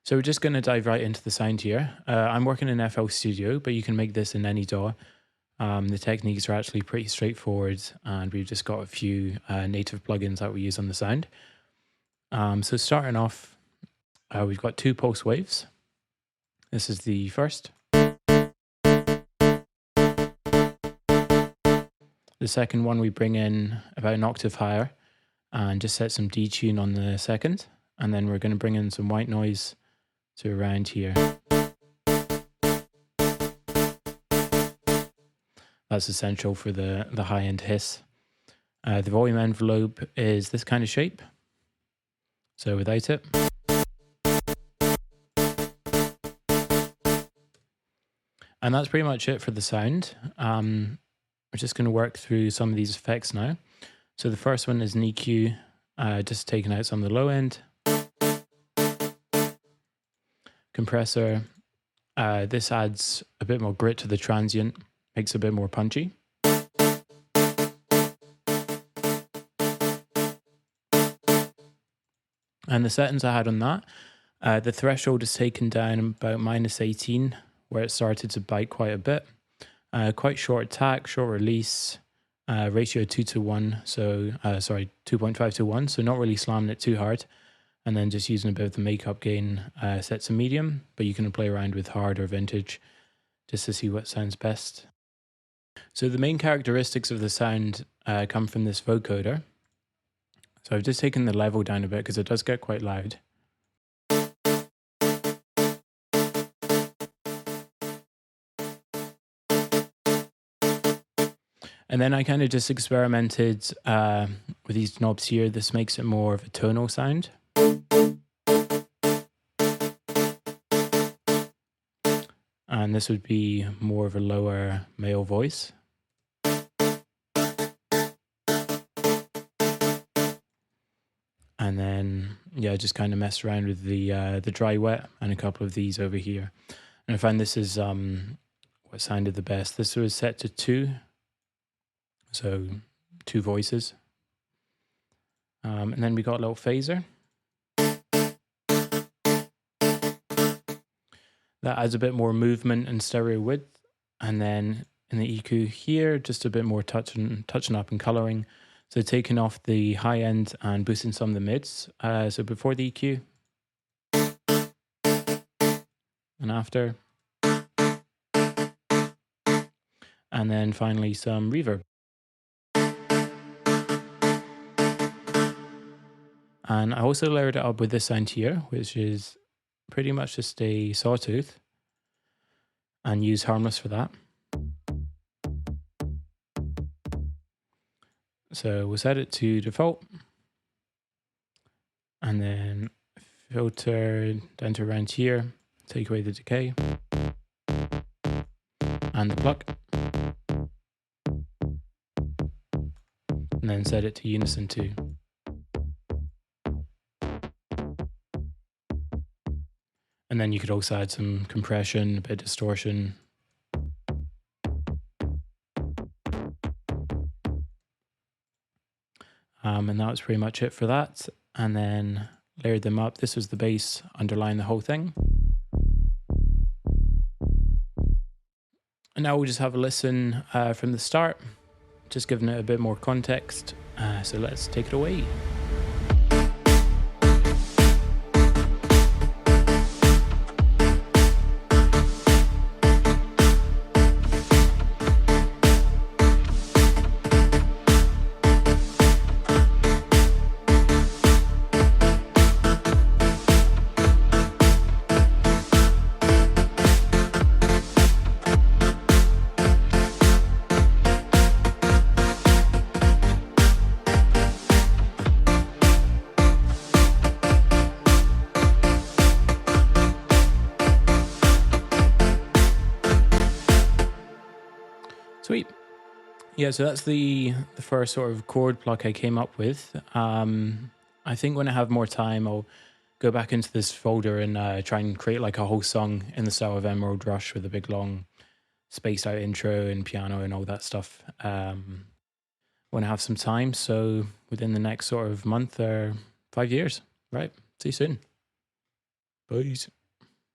So we're just going to dive right into the sound here. I'm working in FL Studio, but you can make this in any DAW. The techniques are actually pretty straightforward, and we've just got a few native plugins that we use on the sound. So starting off, we've got 2 pulse waves. This is the first. The second one we bring in about an octave higher and just set some detune on the second. And then we're going to bring in some white noise to around here. That's essential for the high-end hiss. The volume envelope is this kind of shape. So without it. And that's pretty much it for the sound. We're just going to work through some of these effects now. So the first one is an EQ, just taking out some of the low end. Compressor, this adds a bit more grit to the transient, makes it a bit more punchy. And the settings I had on that, the threshold is taken down about -18, where it started to bite quite a bit. Quite short attack, short release, ratio 2:1, so 2.5:1, so not really slamming it too hard. And then just using a bit of the makeup gain set to medium, but you can play around with hard or vintage just to see what sounds best. So the main characteristics of the sound come from this vocoder. So I've just taken the level down a bit because it does get quite loud. And then I kind of just experimented with these knobs here. This makes it more of a tonal sound. And this would be more of a lower male voice. And then, yeah, just kind of mess around with the dry wet and a couple of these over here. And I find this is what sounded the best. This was set to 2. So 2 voices. And then we got a little phaser. That adds a bit more movement and stereo width. And then in the EQ here, just a bit more touching up and coloring. So taking off the high end and boosting some of the mids. So before the EQ. And after. And then finally some reverb. And I also layered it up with this sound here, which is pretty much just a sawtooth, and use Harmless for that. So we'll set it to default, and then filter down to around here, take away the decay, and the pluck, and then set it to unison too. And then you could also add some compression, a bit of distortion. And that was pretty much it for that. And then layered them up. This was the bass underlying the whole thing. And now we'll just have a listen from the start, just giving it a bit more context. So let's take it away. Sweet. Yeah, so that's the first sort of chord block I came up with. I think when I have more time, I'll go back into this folder and try and create like a whole song in the style of Emerald Rush with a big long spaced out intro and piano and all that stuff when I have some time. So within the next sort of month or 5 years, right? See you soon. Peace.